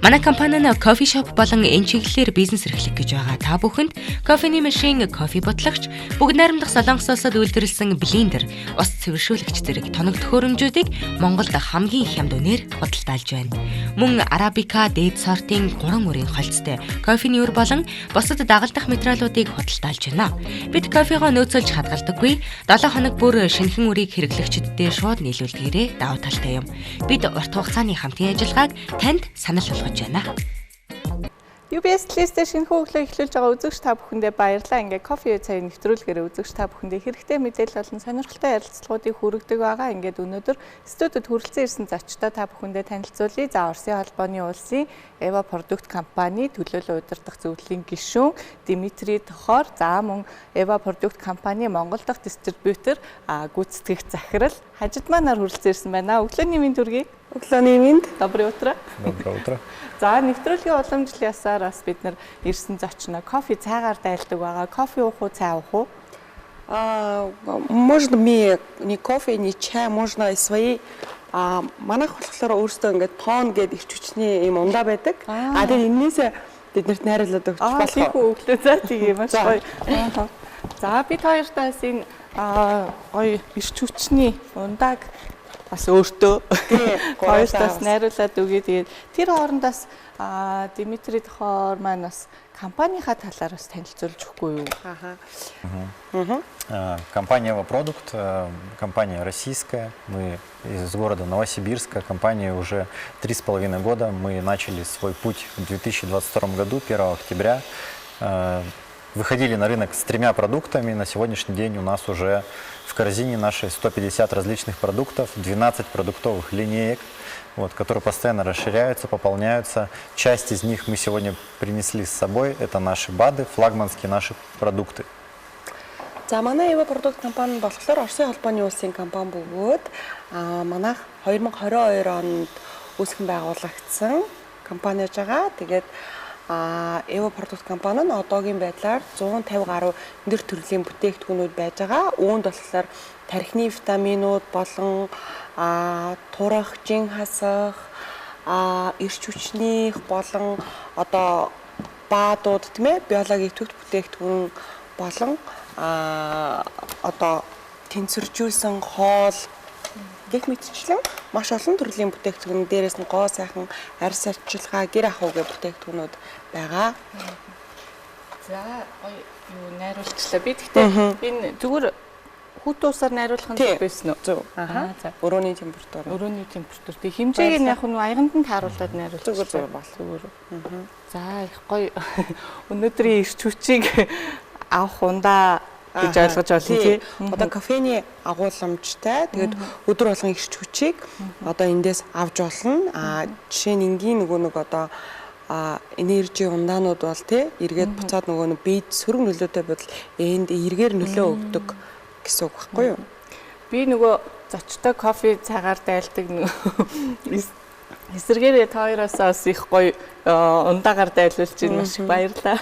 Манай компани нь кофе шоп болон энэ чиглэлээр бизнес эрхлэх гэж байгаа. Та бүхэнд кофений машин, кофе ботлогч, бүгд найрамдах Солонгос улсад үйлдвэрлэсэн блендер, ус цэвэршүүлэгч зэрэг тоног төхөөрөмжүүдийг Монголд хамгийн их хямд үнээр худалдаалж байна. Мөн арабика, дээд сортын 3 мөрийн холцтой кофений өр болон бусад дагалдах материалуудыг худалдаалж байна. Бид кофегоо нөөцөлж хадгалдаггүй. 7 хоног бүр шинэхэн үрийг хэрэглэгчдэд шууд нийлүүлдгээрээ давуу талтай юм. Бид урт хугацааны хамтын ажиллагааг танд санал болгож байна. UBS листээр шинэ хөглөө эхлүүлж байгаа үзэгч та бүхэндээ баярлалаа. Ингээ кофе цай нэвтрүүлгээр үзэгч та бүхэндээ хэрэгтэй мэдээлэл болон сонирхолтой ярилцлагуудыг хүргэдэг байгаа. Ингээд өнөөдөр студид хүрэлцэн ирсэн зочдоо та бүхэндээ танилцуулъя. За Оросын холбооны улсын Эва продукт компани төлөөлөл удирдах зөвлөлийн гишүүн Дмитрий Тохор, за мөн Эва продукт компани Монгол дахь дистрибьютор гүйцэтгэх захирал Хажид манаар хүрэлцэн ирсэн байна. Өглөөний мэнд хүргэе. Өглөөний мэнд. Доброе утро. Доброе утро. За нэвтрүүлгийн уламжлалсаар бас бид нар ирсэн зочноо кофе цайгаар дайлдаг байгаа. Кофе уух уу, цай уух уу? Можно мне не кофе, не чай, можно и свои. Манайх болохоор өөрсдөө ингээд тоон гэдэг ирч хүчний юм ундаа байдаг. Тэгээд энээсээ биднэрт найруулад өгч болох. Тийхүү өглөө за тийм маш гоё. За бид хоёртаас энэ гоё ирч хүчний ундааг бас өөртөө хоёртаас найруулад өгье. Тэгээд тэр хоорондоос Дмитрий Тохор маань бас компанийхаа талаар бас танилцуулж өгөхгүй юу? Компания «Эва Продукт», компания российская. Мы из города Новосибирска. Компания уже 3,5 года. Мы начали свой путь в 2022 году, 1 октября. Выходили на рынок с 3 продуктами. На сегодняшний день у нас уже в корзине наши 150 различных продуктов, 12 продуктовых линеек, которые постоянно расширяются, пополняются. Часть из них мы сегодня принесли с собой. Это наши БАДы, флагманские наши продукты. За манай Эва продукт компани болохоор Оросын холбооны улсын компани бөгөөд манайх 2022 онд үүсгэн байгуулагдсан компани байж байгаа. Тэгээд Эва продукт компани нь одоогийн байдлаар 150 гаруй нэр төрлийн бүтээгдэхүүнүүд байж байгаа. Үүнд болохоор тархины витаминууд болон турах, жин хасах, эрч хүчнийх болон одоо баадууд тийм ээ биологийн төвт бүтээгдэхүүн болон одоо тэнцвэржүүлсэн хоол гэх мэтчлэн маш олон төрлийн бүтээгдэхүүн, дээрээс нь гоо сайхан арьс арчилгаа, гэр ахуй гэх бүтээгдэхүүнүүд байгаа. За гоё юу найруулчлаа. Би гэхдээ энэ зүгээр хүүт усаар найруулах нь байсан уу? Зөв. За өрөөний температур. Өрөөний температур. Тэг хэмжээг нь яг нь аяганд нь тааруулаад найруулах. Зүгээр бол. За их гоё. Өнөөдрийн ирч хүчийг авах ундаа гэж ойлгож байна тий. Одоо кофений агуулмжтай. Тэгээд өдөр болгон ирч хүчийг одоо эндээс авч болно. Жишээ нь энгийн нэг одоо энержи ундаанууд бол тий эргээд буцаад нэг биед сөрөг нөлөөтэй бодол энд эргээр нөлөө өгдөг гэсэн үг байхгүй юу? Би зочтой кофе цагаар дайлдаг эсэргээрээ та хоёроос бас их гоё ундаагаар дайлуулж байна. Маш их баярлалаа.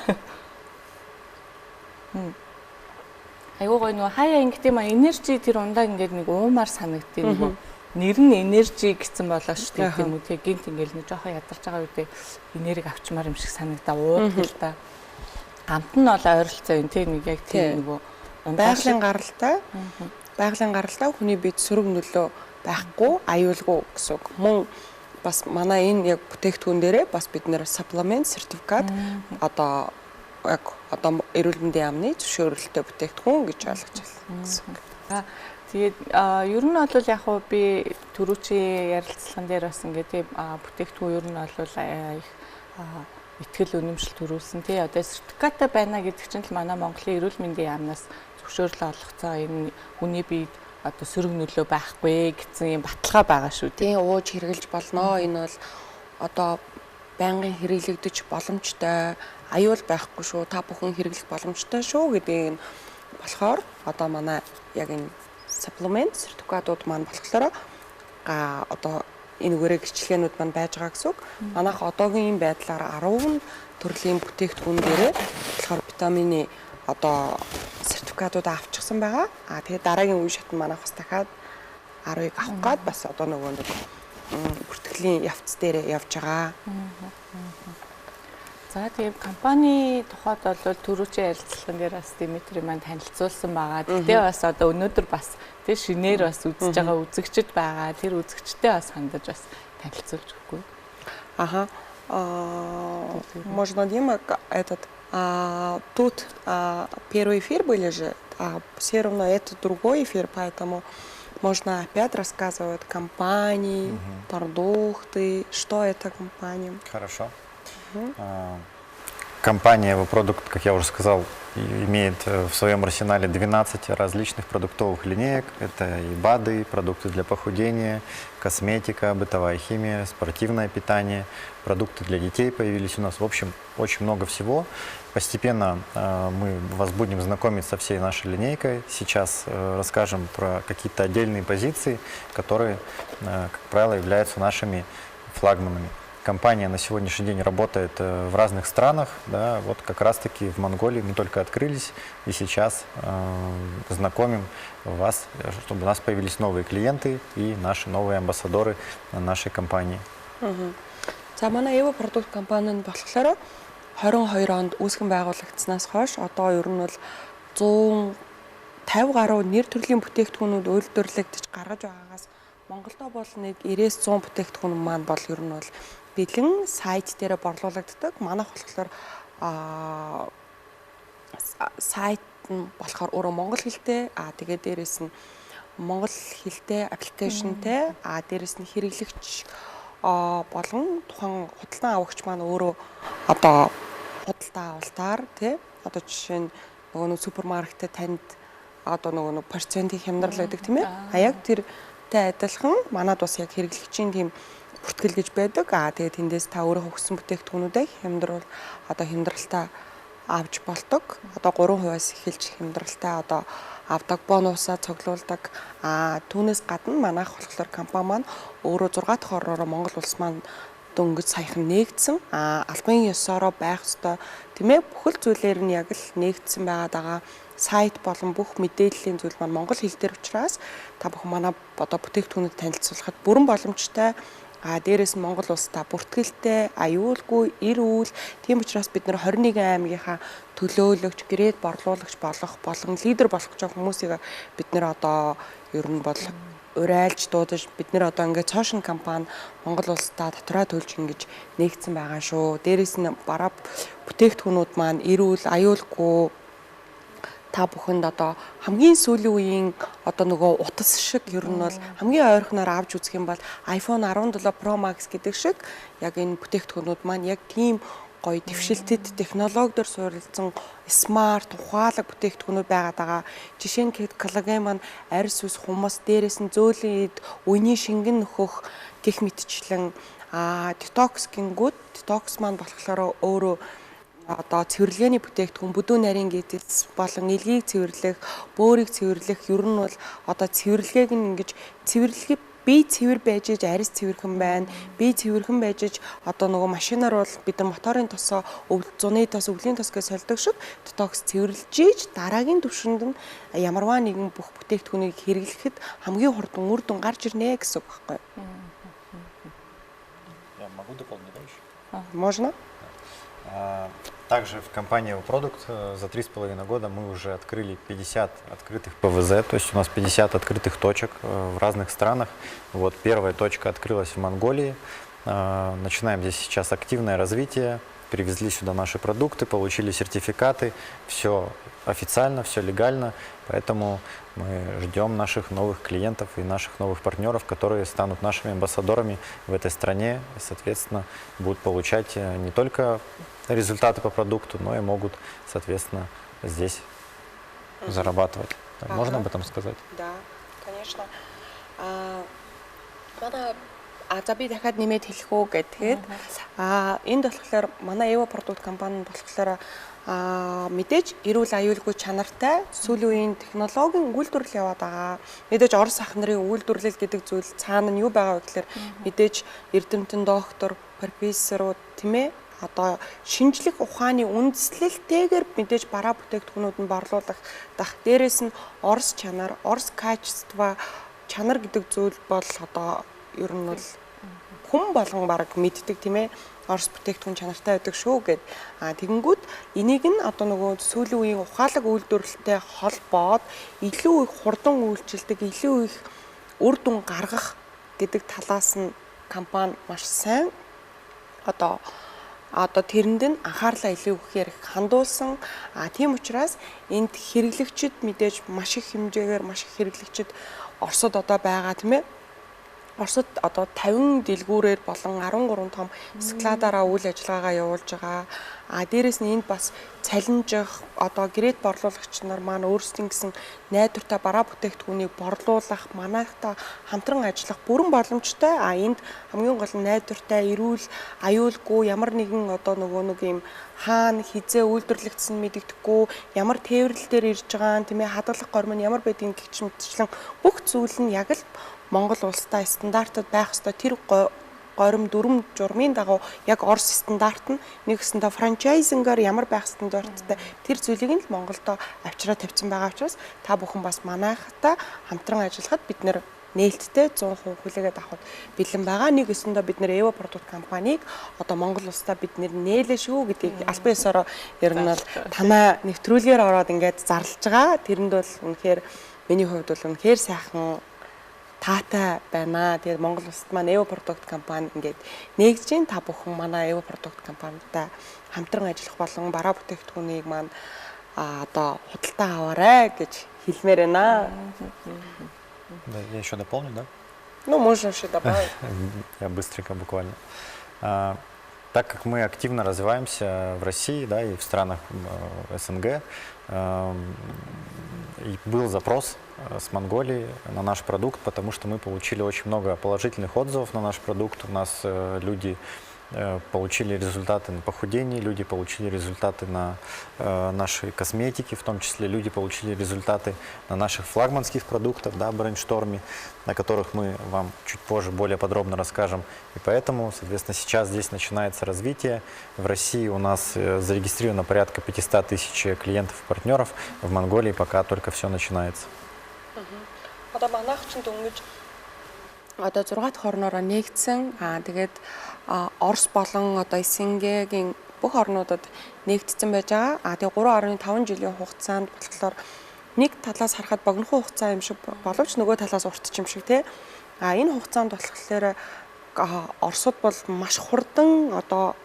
Айгуу гоё хаяа ингэдэм энержи тэр ундааг ингээд нэг уумаар санагдтыг нэр нь энержи гэсэн болоо шүү дээ тийм үү. Тэгээ гинт ингээл нэг жоохон ядарч байгаа үедээ энерги авчмаар юм шиг санагдаа уудах л да. Гамт нь бол ойролцоо юм тийм нэг яг тийм байгалийн гаралтай хүний биед сөрөг нөлөө байхгүй, аюулгүй гэсэн үг. Мөн бас манай энэ яг бүтээгдэхүүн дээрээ бас бид нэр supplement сертификат одоо эрүүл мэндийн яамны зөвшөөрөлтөй бүтээгдэхүүн гэж ойлгож байна. Тэгээд ер нь бол яг хуу би түрүүчийн ярилцлаган дээр бас ингээд бүтээгдэхүүн ер нь бол их итгэл үнэмшил төрүүлсэн тий. Одоо сертификаттай байна гэдэг чинь л манай Монголын эрүүл мэндийн яамнаас зөвшөөрлөө олгоцоо энэ хүний биед одоо сөрөг нөлөө байхгүй гэсэн юм баталгаа байгаа шүү дээ. Тий, ууж хэрглэж болно. Энэ бол одоо байнгын хэрэглэгдэж боломжтой, аюул байхгүй шүү. Та бүхэн хэрэглэх боломжтой шүү гэдгийг болохоор одоо манай яг энэ supplement сертификатууд маань болохоор одоо энэ үгээрээ гэрчлэгээнүүд маань байж байгаа гэсэн үг. Манайх одоогийн байдлаар 10 төрлийн бүтээгдэхүүн дээрээ болохоор витамины одоо сертификатууд авчихсан байгаа. Тэгээд дараагийн үе шатнд манайх бас дахиад 10-ыг авах гээд бас одоо нөгөө нэг бүртгэлийн явц дээр явж байгаа. За тийм компани тухайд бол түрүүчийн ярилцлаган дээр бас Димитри маань танилцуулсан байгаа. Тэгтээ бас одоо өнөөдөр бас тийм шинээр бас үзэж байгаа үзэгчд байгаа. Тэр үзэгчтэй бас хандаж бас танилцуулж өгөхгүй. Ага. Можно, Дима, тут первый эфир были же, а все равно это другой эфир, поэтому можно опять рассказывать компании, продукты, что это компания. Хорошо. Компания EvoProduct, как я уже сказал, имеет в своем арсенале 12 различных продуктовых линеек. Это и БАДы, и продукты для похудения, косметика, бытовая химия, спортивное питание, продукты для детей появились у нас. В общем, очень много всего. Постепенно мы вас будем знакомить со всей нашей линейкой. Сейчас расскажем про какие-то отдельные позиции, которые, как правило, являются нашими флагманами. Компания на сегодняшний день работает в разных странах, да, вот как раз-таки в Монголии мы только открылись и сейчас знакомим вас, чтобы у нас появились новые клиенты и наши новые амбассадоры нашей компании. За манай EvoProduct компанид болохоор 22 онд үүсгэн байгуулагдсанаас хойш одоо ер нь бол 150 гаруй нэр төрлийн бүтээгдэхүүнүүд үйлдвэрлэгдэж гаргаж байгаагаас Монголдо бол нэг 90-100 бүтээгдэхүүн маань бол ер нь бол бэлэн сайт дээр борлуулагддаг. Манайх болохоор сайт нь болохоор өөрөө монгол хэлтэй, тэгээд дээрэс нь монгол хэлтэй аппликейшнтэй, дээрэс нь хэрэглэгч болон тухайн худалдан авагч маань өөрөө одоо худалдаа авалтаар тий одоо жишээ нь нөгөө супермаркеттэй танд одоо нөгөө процентын хямдрал байдаг тийм ээ. Яг тэртэй адилхан манад бас яг хэрэглэгчийн тийм бүртгэл гэж байдаг. Тэгээд тэндээс та өөрөө өгсөн бүтээгдэхүүнүүдээ хямдруул одоо хямдралтай авч болдог. Одоо 3%-аас эхэлж хямдралтай одоо авдаг, бонусаа цуглуулдаг. Түүнээс гадна манайх болохоор компани маань өөрөө 6 дахь орноор Монгол улс маань дөнгөж саяхан нээгдсэн. Албан ёсороо байх ёстой. Тийм ээ, бүхэл зүйлээр нь яг л нээгдсэн байгаа. Сайт болон бүх мэдээллийн зүйл маань монгол хэл дээр учраас та бүхэн манай одоо бүтээгдэхүүнүүд танилцуулахад бүрэн боломжтой. Дээрээс нь Монгол улс та бүртгэлтэй, аюулгүй, эрүүл. Тийм учраас бид нэр 21 аймгийнхаа төлөөлөгч, грейд борлуулагч болох болон лидер болох гэж хүмүүсийг бид нэр одоо ер нь бол урайлж дуудаж бид нэр одоо ингээд цоошин компани Монгол улстай дотроо төлж ингэж нээгдсэн байгаа шүү. Дээрээс нь бараа бүтээгдэхүүнүүд маань эрүүл, аюулгүй та бүхэнд одоо хамгийн сүүлийн үеийн одоо нөгөө утас шиг ер нь бол хамгийн ойрхоноор авч үзэх юм бол iPhone 17 Pro Max гэдэг шиг яг энэ бүтээгдэхүүнүүд маань яг тийм гоё дэвшилтэд технологиор суурилсан смарт ухаалаг бүтээгдэхүүнүүд байгаа. Жишээ нь коллаген маань арьс ус хумс дээрээс нь зөөлөн ид үений шингэн нөхөх гэх мэтчлэн детокс гингүүд детокс маань болохоор өөрөө одоо цэвэрлэгээний бүтээгдэхүүн бүдүүн нарийн гидэлс болон илгийг цэвэрлэх, бөөрийг цэвэрлэх ер нь бол одоо цэвэрлэгээг нь ингэж цэвэрлэгийг бие цэвэр байж иж арьс цэвэрхэн байна. Бие цэвэрхэн байж иж одоо нөгөө машинаар бол бид нар моторын тосоо зуны тос, өвлийн тос гэж солидог шиг детокс цэвэрлж иж дараагийн түвшинд нь ямарваа нэгэн бүх бүтээгдэхүүнийг хэрэглэхэд хамгийн хурдан үр дүн гарч ирнэ гэсэн үг байхгүй юу? Я могу дополнить еще? Можно? Также в компании EvoProduct за 3,5 года мы уже открыли 50 открытых ПВЗ, то есть у нас 50 открытых точек в разных странах. Вот первая точка открылась в Монголии. Начинаем здесь сейчас активное развитие. Привезли сюда наши продукты, получили сертификаты. Все официально, все легально. Поэтому мы ждем наших новых клиентов и наших новых партнеров, которые станут нашими амбассадорами в этой стране. И, соответственно, будут получать не только результаты по продукту, но и могут, соответственно, здесь зарабатывать. Можно об этом сказать? Да, конечно. За би дахиад нэмээд хэлэх үү гэхэд энд болохоор манай EvoProduct компанид болохоор мэдээж эрүүл аюулгүй чанартай сүүлийн үеийн технологийн үйлдвэрлэл яваад байгаа. Мэдээж Орос ах нарын үйлдвэрлэл гэдэг зүйл цаана нь юу байгаа вэ гэхээр мэдээж эрдэмтэн доктор, профессорууд тийм ээ одоо шинжлэх ухааны үндэслэлтэйгээр мэдээж бараа бүтээгдэхүүнүүд нь борлуулах дах. Дээрээс нь Орос чанар, Орос качество чанар гэдэг зүйл бол одоо ер нь бол хүн болгон баг мэддэг тийм ээ. Орос бүтээгдэхүүн чанартай байдаг шүү гэд. Тэгэнгүүт энийг нь одоо нөгөө сүүлийн үеийн ухаалаг үйлдвэрлэлтэй холбоод илүү их хурдан үйлчилдэг, илүү их үр дүн гаргах гэдэг талаас нь компани маш сайн одоо тэрэнд нь анхаарлаа илүү ихээр хандуулсан. Тийм учраас энд хэрэглэгчид мэдээж маш их хэмжээгээр маш их хэрэглэгчид Оросод одоо байгаа тийм ээ. Оросод одоо 50 дэлгүүрээр болон 13 том складаараа үйл ажиллагаагаа явуулж байгаа. Дээрээс нь энд бас цалинжих одоо грейд борлуулагч нар маань өөрсдийн гэсэн найдвартай бараа бүтээгдэхүүнийг борлуулах, манайхтай хамтран ажиллах бүрэн боломжтой. Энд хамгийн гол нь найдвартай, эрүүл, аюулгүй ямар нэгэн одоо нэг юм хаана хизээ үйлдвэрлэгдсэн мэдэгдэхгүй, ямар тээвэрлэл дээр ирж байгаа, тийм ээ, хадгалах горим нь ямар байдгийг гихч мэтчлэн бүх зүйл нь яг л Монгол улстай стандартад байх ёстой. Тэр горим дүрм журмын дагуу яг Орос стандарт нь нэгсэндээ франчайзингаар ямар байх стандарттай тэр зүйлийг нь Монголдо авчраа тавьсан байгаа учраас та бүхэн бас манайхтай хамтран ажиллахад бид нэр нээлттэй 100% хүлээгээд авахд бэлэн байгаа. Нэгсэндээ бид нэр Evo продукт компанийг одоо Монгол улстай бид нэр нээлээ шүү гэдгийг албан ёсоор ер нь бол танаа нэвтрүүлгээр ороод ингээд зарлж байгаа. Тэрэнд бол үнэхээр миний хувьд бол үнэхээр сайхан таатай байна. Тэгээд Монгол улсад маань Evo продукт компани ингээд нэгдэж гин та бүхэн манай Evo продукт компанитай хамтран ажиллах болон бараа бүтээгдэхүүнийг маань одоо худалдаа аваарай гэж хэлмээр байна. Да, я еще дополню, да? Ну, можно еще добавить. Я быстренько буквально. Так как мы активно развиваемся в России, да, и в странах СНГ, и был запрос с Монголии на наш продукт, потому что мы получили очень много положительных отзывов на наш продукт. У нас люди получили результаты на похудении, люди получили результаты на нашей косметике, в том числе люди получили результаты на наших флагманских продуктах, да, брейншторме, о которых мы вам чуть позже более подробно расскажем. И поэтому, соответственно, сейчас здесь начинается развитие. В России у нас зарегистрировано порядка 500 тысяч клиентов и партнеров, в Монголии пока только все начинается. Одоо манайх ч дөнгөж одоо 6 дахь орноор нэгдсэн. Тэгээд Орос болон одоо СНГ-гийн бүх орнуудад нэгдсэн байж байгаа. Тэгээ 3.5 жилийн хугацаанд болохоор нэг талаас харахад богинохон хугацаа юм шиг боловч нөгөө талаас уртч юм шиг тий. Энэ хугацаанд болохоор Оросод бол маш хурдан одоо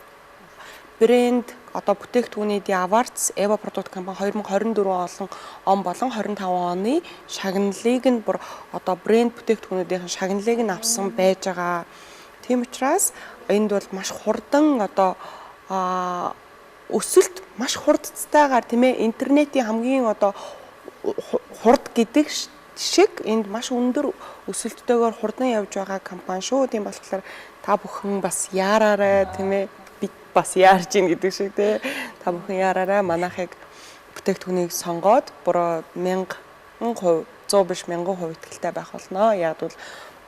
брэнд одоо бүтээгдэхүүнийдээ аваарц Evo продукт компани 2024 он болон 25 оны шагналыг нь бүр одоо брэнд бүтээгдэхүүнүүдийн шагналыг нь авсан байж байгаа. Тийм учраас энд бол маш хурдан одоо өсөлт маш хурдцайгаар тийм ээ интернетийн хамгийн одоо хурд гэдэг шиг энд маш өндөр өсөлттэйгээр хурдан явж байгаа компани шүү. Тийм болохоор та бүхэн бас яараарай тийм ээ бас яарж ийн гэдэг шиг тий. Та бүхэн яараарай манайхыг бүтээгдэхүүнийг сонгоод бүр 1000%, 100 биш 1000% итгэлтэй байх болно. Яг бол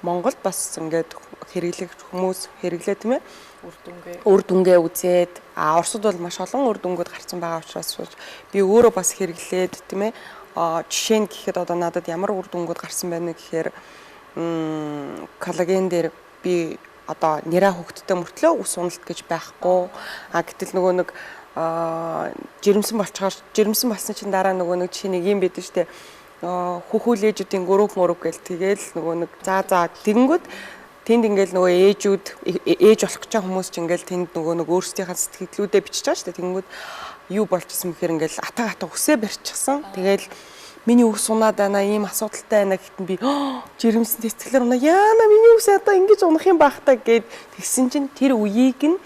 Монголд бас ингээд хэрэглэх хүмүүс хэрэглээ тийм ээ. Үр дүнгээ үзээд Оросд бол маш олон үр дүнгууд гарсан байгаа учраас би өөрөө бас хэрэглээд тийм ээ. Жишээ нь гэхэд одоо надад ямар үр дүнгууд гарсан байна гэхээр коллаген дээр би одоо нэраа хөвгтдээ мөртлөө ус уналт гэж байхгүй. Гэтэл нөгөө нэг жирэмсэн болсон чинь дараа нөгөө нэг жишээ нэг юм байдэн штэ. Хүүхүүлээжүүдийн групп гэл тэгэл нөгөө нэг за тэгэнгүүт тэнд ингээл нөгөө ээж болох гэж байгаа хүмүүс чинь ингээл тэнд нөгөө нэг өөрсдийнхээ сэтгэлдлүүдээ бичиж байгаа штэ. Тэгэнгүүт юу болчихсон бэхээр ингээл атга үсээ барьчихсан. Тэгэл миний ус унаад байна, ийм асуудалтай байна гэхтэн би жирэмсэн тэтгэлэр унаа яана миний ус одоо ингэж унах юм байх та гэд тэгсэн чинь тэр үеийг нь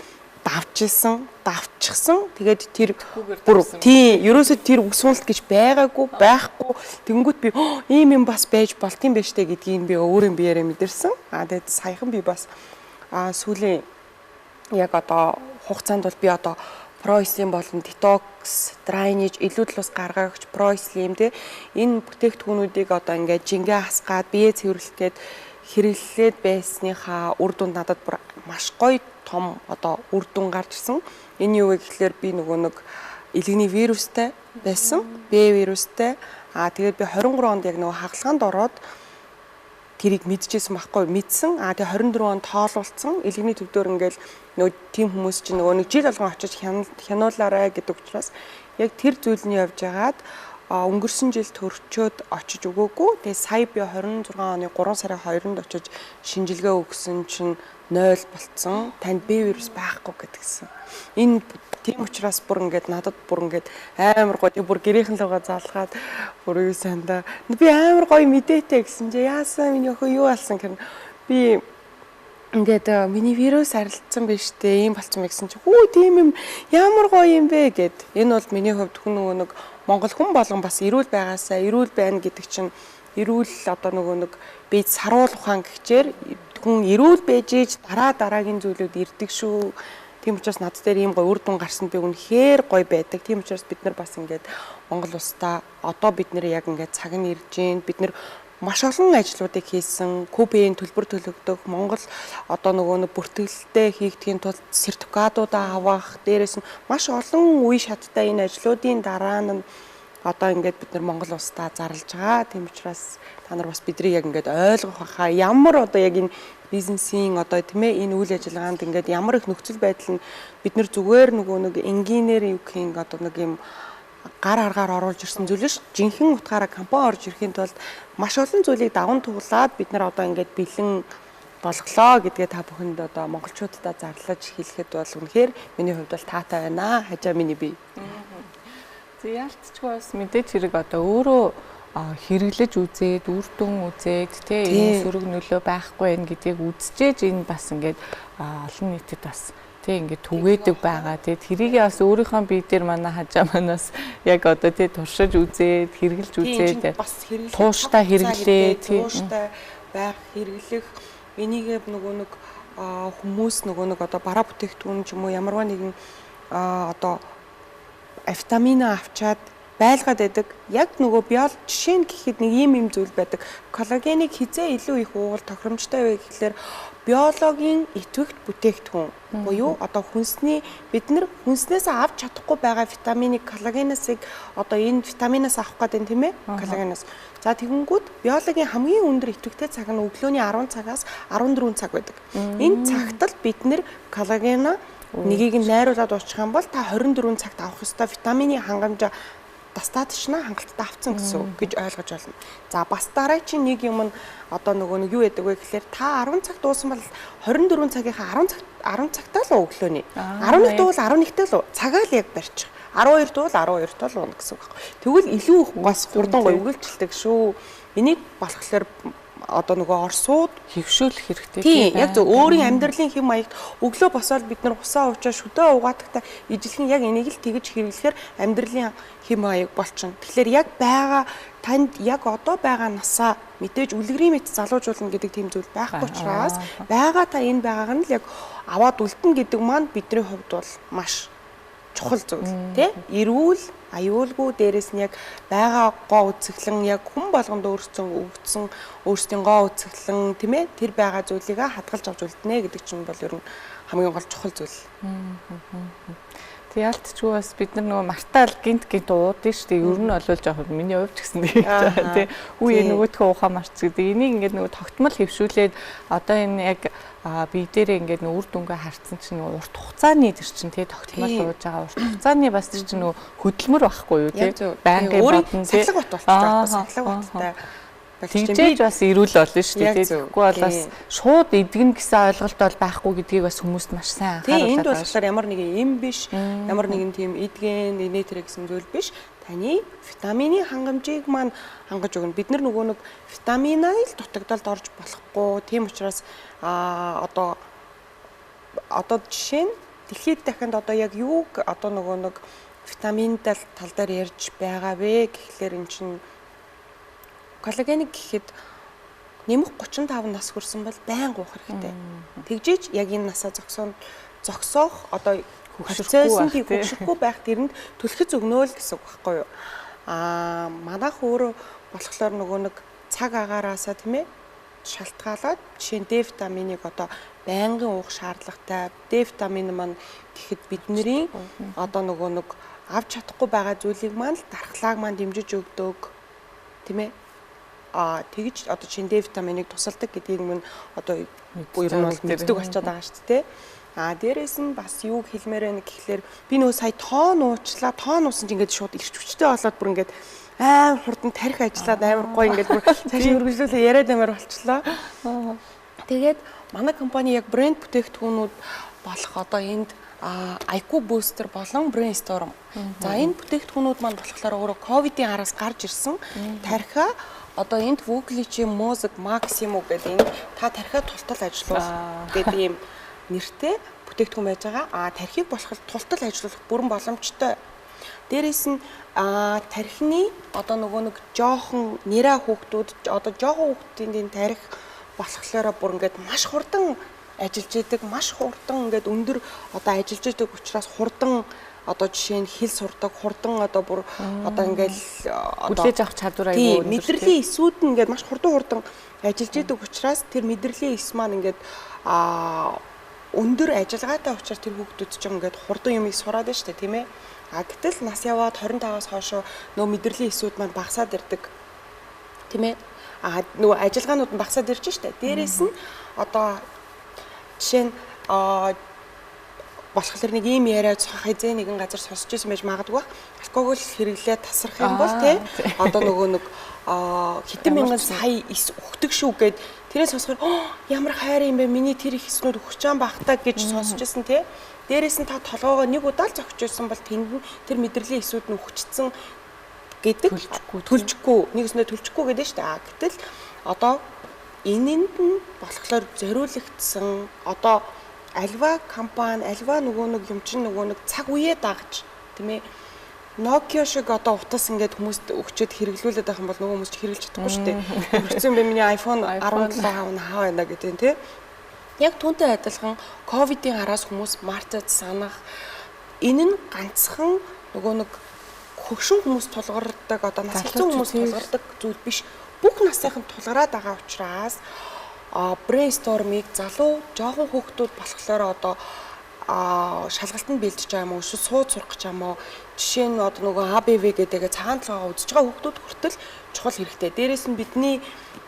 давчихсан. Тэгээд тэр бүр тий ерөөсөө тэр ус уналт гэж байгаагүй байхгүй. Тэнгүүт би ийм юм бас байж болт юм байна штэ гэдгийг би өөрийн биеэрээ мэдэрсэн. Тэгээд саяхан би бас сүүлийн яг одоо хугацаанд бол би одоо ProSlim болон Detox, Drainage, илүүдл ус гаргаагч ProSlim тий энэ бүтээгдэхүүнүүдийг одоо ингээд жингээ хасгаад бие цэвэрлэхэд хэрэглээд байсныхаа үр дүнд надад бүр маш гоё том одоо үр дүн гарч ирсэн. Энэ юу вэ гэхээр би нөгөө нэг илгэний вирустай байсан. Б вирустай. Тэгээд би 23 онд яг нөгөө хагалгаанд ороод тэрийг мэдчихсэн байхгүй мэдсэн. Тэгээ 24 он тоолуулсан. Илгэний төвдөр ингээл нөгөө тийм хүмүүс чинь нөгөө нэг жил болгон очиж хянуулаарай гэдэг учраас яг тэр зүйлний явж байгаад өнгөрсөн жил төрчөөд очиж өгөөгүй. Тэгээ сая би 26 оны 3 сарын 2-нд очиж шинжилгээ өгсөн чинь 0 болцсон. Танд Б вирус байхгүй гэдгсэн. Энэ тийм учраас бүр ингээд надад бүр ингээд амар гоё бүр гэрийнхэн лугаа залгаад бүр юу сандаа би амар гоё мэдээтэй гэсэн чи яасан миний охин юу болсон гэх би ингээд миний вирус арилдсан биш үү ийм болцсон гэсэн чи хүү тийм юм ямар гоё юм бэ гэд энэ бол миний хувьд хүн нөгөө нэг Монгол хүн болгон бас эрүүл байгаасаа эрүүл байна гэдэг чинь эрүүл одоо нөгөө нэг би саруул ухаан гихчээр хүн эрүүл байж иж дараагийн зүйлүүд ирдэг шүү. Тийм учраас над дээр ийм гоё үр дүн гарсан би үнэхээр гоё байдаг. Тийм учраас бид нар бас ингээд Монгол улстай одоо бид нэр яг ингээд цаг нь ирж гин бид нар маш олон ажлуудыг хийсэн. КБ-ийн төлбөр төлөгдөх Монгол одоо нөгөө нэг бүртгэлтэй хийгдэхийн тулд сертификатуудаа авах дээрээс нь маш олон үе шаттай энэ ажлуудын дараа нь одоо ингээд бид нар Монгол улстай зарлж байгаа. Тийм учраас та нар бас бидний яг ингээд ойлгох хаа ямар одоо яг энэ бизнесийн одоо тийм ээ энэ үйл ажиллагаанд ингээд ямар их нөхцөл байдал нь бид нар зүгээр нөгөө нэг энгийнээр юу гэх юм одоо нэг юм гар аргаар оруулж ирсэн зүйл ш жинхэнэ утгаараа компани орж ирэхийн тулд маш олон зүйлийг даван туулаад бид нар одоо ингээд бэлэн болголоо гэдгээ та бүхэнд одоо монголчуудаа зарлаж хэлэхэд бол үнэхээр миний хувьд бол таатай байна. Хажаа миний бие. Яалтчгүй бас мэдээж хэрэг одоо өөрөө хэрэглэж үзээд үр дүн үзээд тий энэ сөрөг нөлөө байхгүй байх гэдгийг үзчихээж энэ бас ингээд олон нийтэд бас тий ингээд түгээдэг байгаа. Тэгээд тэрийгээ бас өөрийнхөө бие дээр манай хажаа манаас яг одоо тий туршиж үзээд хэрэглэж үзээд тууштай хэрэглээ тий тууштай байх хэрэглэх энийгээ нөгөө нэг хүмүүс нөгөө нэг одоо бараа бүтээгдэхүүн ч юм уу ямарваа нэгэн одоо витамина авчаад байлгаад байдаг. Яг нөгөө жишээ нь гэхэд нэг ийм зүйл байдаг. Коллагеныг хизээ илүү их уугуул тохиромжтой вэ гэхлээр биологийн идэвхтэй бүтээгдэхүүн буюу одоо бид нар хүнснээс авч чадахгүй байгаа витаминыг коллагенасыг одоо энэ витаминаас авах гэдэг тийм ээ коллагенаас. За тэгэнгүүт биологийн хамгийн өндөр идэвхтэй цаг нь өглөөний 10 цагаас 14 цаг байдаг. Энэ цагт л бид нар коллагена нэгийг нь найруулад уучих юм бол та 24 цагт авах ёстой витамины хангамж достаточно хангалттай авцсан гэсэн гэж ойлгож байна. За бас дараа чинь нэг юм нь одоо нөгөө нэг юу яадаг вэ гэхээр та 10 цаг дуусан бол 24 цагийнхаа 10 цагтаа л өглөөний 11 дуул 11-тэй л цагаа л яг барьчих. 12 дуул 12-т л уна гэсэн үг байна. Тэгвэл илүү их бас хурдан гоё үргэлжилдэг шүү. Энийг болохоор одоо нөгөө орсууд хөвшөөлөх хэрэгтэй тийм яг зөв өөрийн амьдралын хэм маягт өглөө босоод бид нар усаа уучаа шүдээ угаадагта ижилхэн яг энийг л тэгж хэрэглэхээр амьдралын хэм маяг болчихно. Тэгэхээр яг танд яг одоо байгаа насаа мэдээж үлгэрийн мэт залуужуулна гэдэг тийм зүйл байхгүй учраас та энэ байгааг нь л яг аваад үлдэн гэдэг маань бидний хувьд бол маш чухал зүйл тий эрүүл аюулгүй дээрэс нь яг байгаа гоо үзэглэн яг хүн болгонд өөрсдийн гоо үзэглэн тийм ээ тэр байгаа зүйлийг хадгалж авч үлднэ гэдэг чинь бол ер нь хамгийн гол чухал зүйл. Тэг ялтчгүй бас бид нар нөгөө мартаал гинт уудын шүү дээ. Ер нь олвол жоох миний хувьд ч гэсэн нэг жаа тий. Үе нөгөөдхөө ухаа марч гэдэг. Энийг ингээд нөгөө тогтмол хөвшүүлээд одоо энэ яг бие дээрээ ингээд үр дүнгээ харцсан чинь урт хугацааны тэр чинь тий тогтмол сууж байгаа урт хугацааны бас тэр чинь нөгөө хөдөлмөр байхгүй юу тий. Байнгын бодон тий. Сахлаг бот болчихсон. Сахлаг боттай. Тэгжээж бас эрүүл болно шүү дээ. Тэгэхгүй бол бас шууд эдгэн гэсэн ойлголт бол байхгүй гэдгийг бас хүмүүст маш сайн анхааруулдаг. Тийм энд болохоор ямар нэгэн эм биш, ямар нэгэн тийм эдгэн, инээтрэ гэсэн зүйл биш. Таны витамины хангамжийг маань хангаж өгнө. Бид нар нөгөө нэг витаминаа л дутагдалд орж болохгүй. Тийм учраас одоо жишээ нь дэлхийд дахинд одоо яг юуг одоо нөгөө нэг витамин тал дээр ярьж байгаа вэ гэхлээр эн чинь коллагеник гэхэд нэмэх 35 нас хүрсэн бол байнга уух хэрэгтэй. Тэгжээч яг энэ насаа зогсоох одоо хөвшөхгүй байх тэрэнд түлхэц өгнөө л гэсэн үг байхгүй юу? Манайх өөрөө болохоор нөгөө нэг цаг агаараасаа тийм ээ шалтгаалаад жишээ нь D витаминыг одоо байнгын уух шаардлагатай. D витамин маань гэхэд бидний одоо нөгөө нэг авч чадахгүй байгаа зүйлийг маань л дархлааг маань дэмжиж өгдөг тийм ээ. тэгж одоо чинь D витаминыг тусалдаг гэдгийг мөн одоо ер нь бол мэддэг болчиход байгаа шүү дээ. Дээрээс нь бас юу хэлмээр байна гэхлээр би нөгөө сая тоон уучлаа, тоон уусан чинь ингээд шууд ирч хүчтэй болоод бүр ингээд амар хурдан тарих ажиллаад амар гоё ингээд бүр цааш өргөжлүүлээ яриад амар болчлоо. Тэгээд манай компани яг брэнд бүтээгдэхүүнүүд болох одоо энд IQ Booster болон Brainstorm. За энэ бүтээгдэхүүнүүд маань болохоор өөрөө ковидын араас гарч ирсэн тархиа одоо энд Voglie-чи Mosaic Maximo гэдэг энэ та тархиа тултал ажиллуулах гэдэг ийм нэртэй бүтээгдэхүүн байж байгаа. Тархийг болохоор тултал ажиллуулах бүрэн боломжтой. Дээрээс нь тархины одоо нөгөө нэг жоохон нэрэ хүүхдүүд одоо жоохон хүүхдийн тарих болохоор бүр ингээд маш хурдан ажиллаж идэг, маш хурдан ингээд өндөр одоо ажиллаж идэг учраас хурдан одоо жишээ нь хэл сурдаг, хурдан одоо бүр одоо ингээд хүлээж авах чадвар аягүй мэдрэлийн эсүүд нь ингээд маш хурдан ажиллаж идэг учраас тэр мэдрэлийн эс маань ингээд өндөр ажиллагаатай учраас тэр хүүхдүүд ч ингээд хурдан юмыг сураад байна шүү дээ, тийм ээ. Гэтэл нас яваад 25-аас хойш нөө мэдрэлийн эсүүд маань багасаад ирдэг. Тийм ээ. Нөгөө ажиллагаанууд нь багасаад ирж штэ. Дээрээс нь одоо жишээ нь болохоор нэг ийм яриа хязээ нэгэн газар сонсч ирсэн байж магадгүй. Алкогол хэрэглээ тасрах юм бол тий одоо нөгөө нэг хэдэн мянган сая эс өгдөг шүү гэд тэрээс сонсохоор ямар хайр юм бэ, миний тэр их эснүүд өгч чаан бахтаа гэж сонсч ирсэн тий. Дээрээс нь та толгоогоо нэг удаа л зогч ирсэн бол тэнд нь тэр мэдрэлийн эсүүд нь өгчсөн гэдэг төлжихгүй нэгэснээ төлжихгүй гэдэг шүү дээ. Гэтэл одоо энэнд нь болохоор зориулагдсан одоо альва компани альва нөгөө нэг юм чинь нөгөө нэг цаг үеэ дагж тийм ээ Nokia шиг одоо утас ингээд хүмүүст өгчөөд хэрэглүүлээд байх юм бол нөгөө хүмүүс ч хэрэглэж чадахгүй шүү дээ. Хүрсэн бэ миний iPhone 17 хаа байна гэдэг тийм. Яг түүнтэй адилхан ковидын араас хүмүүс мартаад санах энэ нь ганцхан нөгөө нэг хөгшин хүмүүс тулгардаг одоо нас хэцүү хүмүүс тулгардаг зүйл биш. Бүх насынхан тулгараад байгаа учраас Brainstorm-ыг залуу жоохон хүүхдүүд болохоор одоо шалгалтанд бэлдэж байгаа юм уу, эсвэл сууд сурах гэж байгаа юм уу? Жишээ нь одоо нөгөө ABV гэдээгээ цагаан толгойгоо үзэж байгаа хүүхдүүд хүртэл чухал хэрэгтэй. Дээрээс нь бидний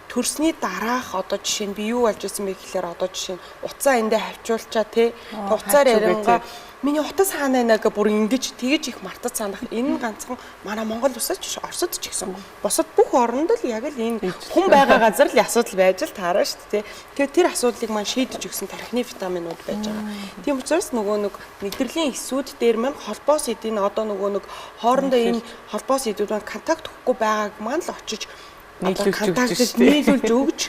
төрсний дараах одоо жишээ нь би юу болж ирсэн бэ гэхээр одоо жишээ нь уцаа эндээ хавчуулчаа тий уцаар яриангаа миний утас хаана байна гэ бүр ингэж тэгэж их мартаж санах энэ ганцхан манай Монгол улсад ч Оросд ч гэсэн бусад бүх оронд л яг л энэ хүн байгаа газар л асуудал байж л таараа шүү дээ. Тэгэхээр тэр асуудлыг маань шийдэж өгсөн тархины витаминууд байж байгаа. Тийм учраас нөгөө нэг мэдрэлийн эсүүд дээр маань холбоос эдийн одоо нөгөө нэг хоорондоо энэ холбоос эдүүд маань контакт өгөхгүй байгааг маань л очиж нийлүүлж өгч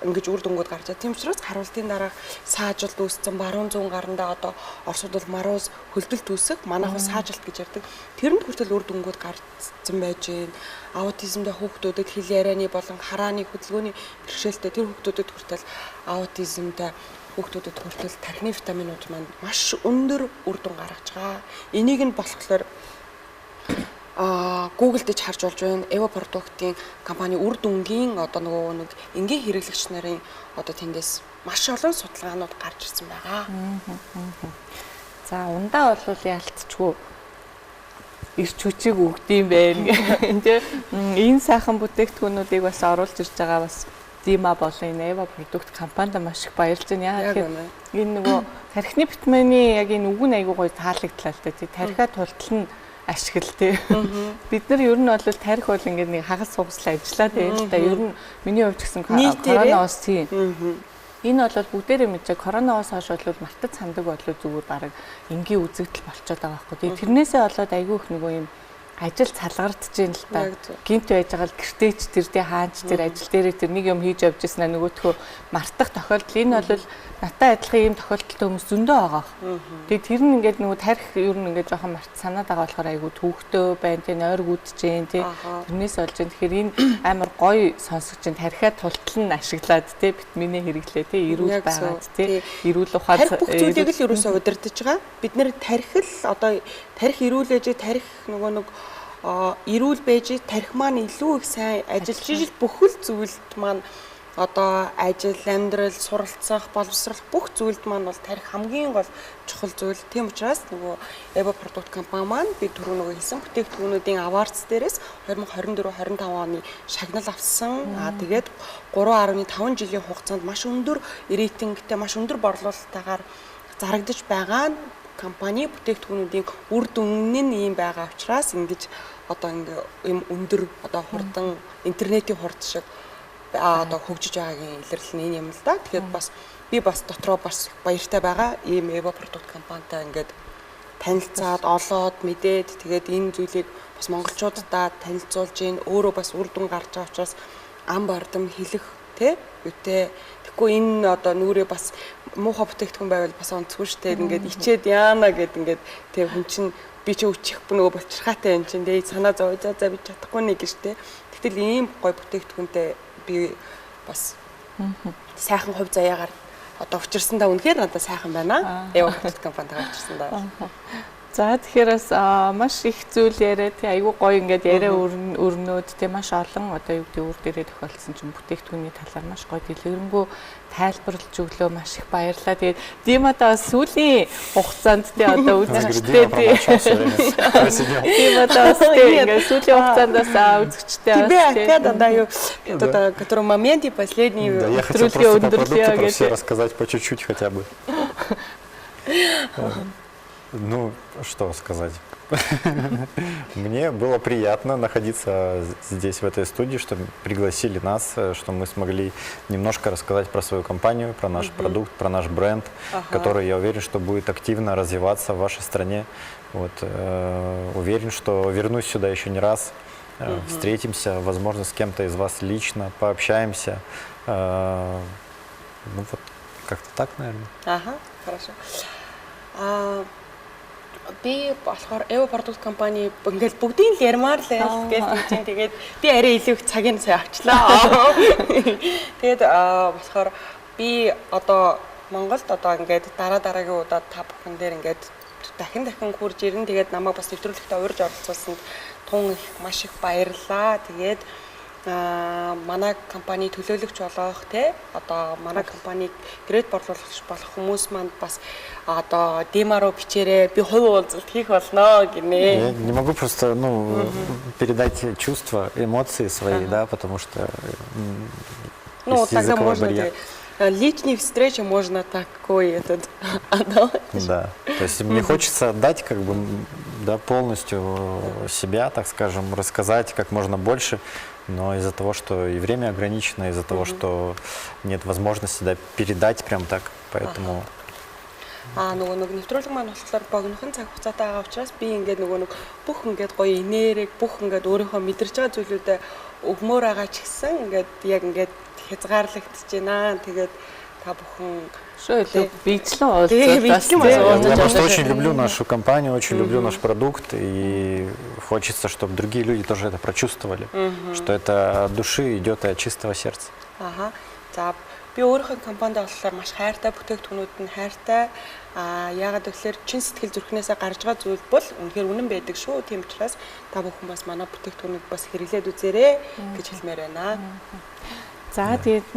ингэж үр дүнгууд гарч байгаа. Тийм учраас харуултын дараах саажилт үүссэн баруун зүүн гарандаа одоо Оросууд бол маруус хөлдөлт үүсэх, манайх бас саажилт гэж ярьдаг. Тэрэнд хүртэл үр дүнгууд гарцсан байж байна. Аутизмтай хүүхдүүдэд хэл ярианы болон харааны хөдөлгөөний бэрхшээлтэй тэр хүүхдүүдэд хүртэл аутизмтай хүүхдүүдэд хүртэл тархины витаминууд маань маш өндөр үр дүн гаргаж байгаа. Энийг нь болохоор Google дэж харж болж байна. Evo продуктын компани үр дүнгийн одоо нөгөө нэг энгийн хэрэглэгч нарын одоо тэндээс маш олон судалгаанууд гарч ирсэн байгаа. За ундаа бол яалтчгүй ирч хүчийг өгдөм байна. Энэ сайхан бүтээгдэхүүнүүдийг бас оруулж ирж байгаа бас Дима болон Evo продукт компанид маш их баярлж байна. Яг энэ нөгөө тархины витамины яг энэ үг нь айгүй гоё таалагдлаа л дээ. Тархиа тултал нь ашигл тий. Бид нар ер нь бол тарих бол ингээд нэг хагас сугасл ажиллаад байл та. Ер нь миний хувьд гэсэн коронавирус тий. Энэ бол бүгдээрээ мэдээ коронавирус хойш бол мартаж сандаг болоо зүгээр баг энгийн үзэгдэл болчиход байгаа байхгүй. Тэгээ тэрнээсээ болоод айгүй их нөгөө юм ажил цалгардж байна л та. Гинт байж байгаа л гэртээч тэр тий хаач тэр ажил дээрээ тэр нэг юм хийж явж ирсэн аа нөгөөтхөө мартах тохиолдол энэ бол натаа адилхан ийм тохиолдолтой хүмүүс зөндөө байгаа. Тэгээ тэр нь ингээд нөгөө тарих ер нь ингээд жоохон март санаад байгаа болохоор айгүй төвхтөө байна тий нойр гүдэж जैन тий тэрнээс болж जैन тэгэхээр энэ амар гоё сонсогч जैन тарихаа тултал нь ашиглаад тий витаминээ хэрэглээ тий эрүүл байгаад тий эрүүл ухаад тарих бүх зүйлийг л ерөөсөө удирдах байгаа. Бид нэр тарих л одоо тарих эрүүлээж тарих нөгөө нэг эрүүл байж тарих маань илүү их сайн ажиллаж ижил бүхэл зүйлд маань одоо ажил, амьдрал, суралцах, боловсрох бүх зүйлд маань бол тарих хамгийн гол чухал зүйл. Тийм учраас нөгөө Eva продукт компани маань би түрүү нөгөө хэлсэн бүтээгдэхүүнүүдийн аварц дээрээс 2024-25 оны шагнал авсан. Тэгээд 3.5 жилийн хугацаанд маш өндөр рейтингтэй, маш өндөр борлуулалтайгаар зарагдаж байгаа компани бүтээгдэхүүнүүдийн үр дүн нь ийм байгаа учраас ингэж одоо ийм өндөр одоо хурдан интернетийн хурд шиг одоо хөгжиж байгаагийн илэрлэл нь юм л да. Тэгэхээр бас би бас дотроо бас баяртай байгаа. Ийм Eva продукт компанитай ингээд танилцаад, олоод, мэдээд тэгээд энэ зүйлийг бас монголчуудад танилцуулж ийн өөрөө бас үр дүн гарч байгаа учраас ам бардам хэлэх тий үтэй. Тэгэхгүй энэ одоо нүрээ бас муухай бүтээгдэхүүн байвал бас онцгүй штэ. Ингээд ичээд яана гэд ингээд тий хүн чинь би ч өчих нөгөө болчиххаатай юм чинь тий санаа зовж за би чадахгүй нэг гэжтэй. Тэгтэл ийм гой бүтээгдэхүүнтэй би бас сайхан хувь заяагаар одоо учирсандаа үнэхээр надад сайхан байна. Eva продукт компанитайгаа учирсандаа. За тэгэхээр бас маш их зүйл яриа тий айгүй гоё ингээд яриа өрнөд тий маш олон одоо юу гэдэг үр дээрээ тохиолдсон чинь бүтээгдэхүүний талаар маш гоё дэлгэрэнгүй тайлбарлаж өглөө маш их баярлалаа. Тэгээд Димата сүүлийн хугацаанд тий одоо үзэгчтэй тий Димата ингээд сүүлийн хугацаанд бас үзэгчтэй бас тий да юу это который моменте последний я хотел просто по продукту все рассказать по чуть-чуть хотя бы. Ну, что сказать. Мне было приятно находиться здесь, в этой студии, что пригласили нас, что мы смогли немножко рассказать про свою компанию, про наш продукт, про наш бренд, который, я уверен, что будет активно развиваться в вашей стране. Вот, уверен, что вернусь сюда еще не раз, встретимся, возможно, с кем-то из вас лично, пообщаемся. Ну вот, как-то так, наверное. Ага, хорошо. Би болохоор Eva продукт компани ингээл бүгдийн л ярмаар л гэж хэлж тэгээд би арай илүү их цагийн сая авчлаа. Тэгээд болохоор би одоо Монголд одоо ингээд дараагийн удаад та бүхэн дээр ингээд дахин хурж ирэн тэгээд намайг бас нэвтрүүлэгтээ урьж оролцуулсанд тун их маш их баярлалаа. Тэгээд манай компани төлөөлөгч болох те одоо манай компаниг грейд борлуулагч болох хүмүүс манд бас одоо демаро бичээрээ би хувь уулзалт хийх болно гинэ. Я не могу просто передать чувства, эмоции свои, да, потому что ну тогда можно личной встречи можно такой этот отдавать. Да, то есть мне хочется отдать как бы да, полностью себя, так скажем, рассказать как можно больше. Но из-за того, что и время ограничено, из-за того, что нет возможности да, передать прям так, поэтому... Нөгөө нэвтрүүлэг маань болохоор богинохон цаг хугацаатай байгаа учраас би ингээд нөгөө бүх ингээд гоё энерги, бүх ингээд өөрийнхөө мэдэрч байгаа зүйлүүдэд өгмөр байгаа ч гэсэн ингээд яг ингээд хязгаарлагдчихж байна. Тэгээд та бүхэн Я просто очень люблю нашу компанию, очень люблю наш продукт, и хочется, чтобы другие люди тоже это прочувствовали, что это от души идет и от чистого сердца. Ага. За би өөрийнхөө компанид болохоор маш хайртай бүтээгдэхүүнүүд нь хайртай. Яагаад гэвэл чин сэтгэл зүрхнээсээ гарч байгаа зүйл бол үнэхээр үнэн байдаг шүү. Тийм учраас та бүхэн бас манай бүтээгдэхүүнийг бас хэрэглээд үзээрэй гэж хэлмээр байна. За тэгээд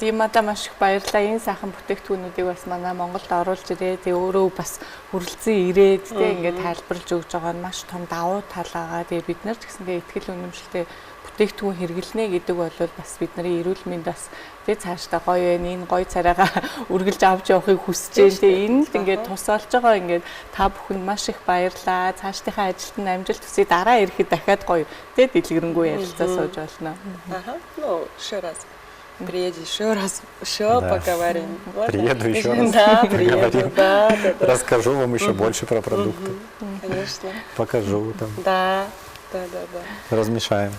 Димата маш их баярлалаа. Энэ сайхан бүтээгдэхүүнүүдийг бас манай Монголд оруулж ирээ. Тэгээ өөрөө бас хүрэлцэн ирээд тэгээ ингээд тайлбарлаж өгж байгаа нь маш том давуу тал байгаа. Тэгээ бид нар ч гэсэн тэгээ ихтгэл үнэмшилтэй бүтээгдэхүүн хэрэглэнэ гэдэг бол бас бидний эрүүл мэнд бас тэгээ цаашдаа гоё байна. Энэ гоё царайгаа үргэлж авч явахыг хүсэж байна. Тэгээ энэ л ингээд тус олж байгаа. Ингээд та бүхэнд маш их баярлалаа. Цаашдынхаа ажилд нь амжилт хүсье. Дараа ирэхэд дахиад гоё тэгээ дэлгэрэнгүй ярилцаа сууж болно. Ага. Ну, еще раз. Приеду еще раз, еще поговорим. Приеду еще раз, да, поговорим. Да. Расскажу вам еще больше про продукты. Конечно. Покажу там. Да. Размешаем.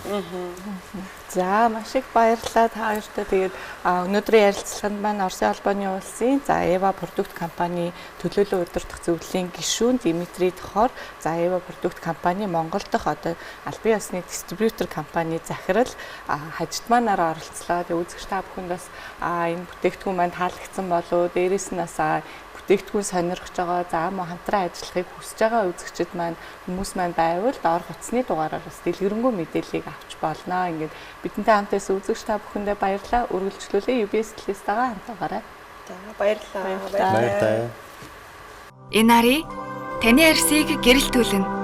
За маш их баярлалаа та хоёртаа. Тэгээд өнөөдрийн ярилцлаганд маань Оросын албаны улсын за Eva продукт компани төлөөлөл удирдах зөвлөлийн гишүүн Дмитрий Тохор, за Eva продукт компани Монгол дахь одоо албан ёсны дистрибьютор компани захирал хажидманаар оролцлоо. Тэгээд үзэгч та бүхэнд бас энэ бүтээгдэхүүн маань таалагдсан болов уу? Дээрээс нь бас бүтээгдэхүүн сонирхож байгаа, за мөн хамтран ажиллахыг хүсэж байгаа үзэгчид маань хүмүүс маань байвал доор утасны дугаараар бас дэлгэрэнгүй мэдээллийг авч болно. Ингээд бидэнтэй хамтаас үзэгч та бүхэндээ баярлалаа. Үргэлжлүүлээ UBS List-аагаа хамтаагаарай. За баярлалаа. Баярлалаа. Энэ нари таны арьсыг гэрэлтүүлнэ.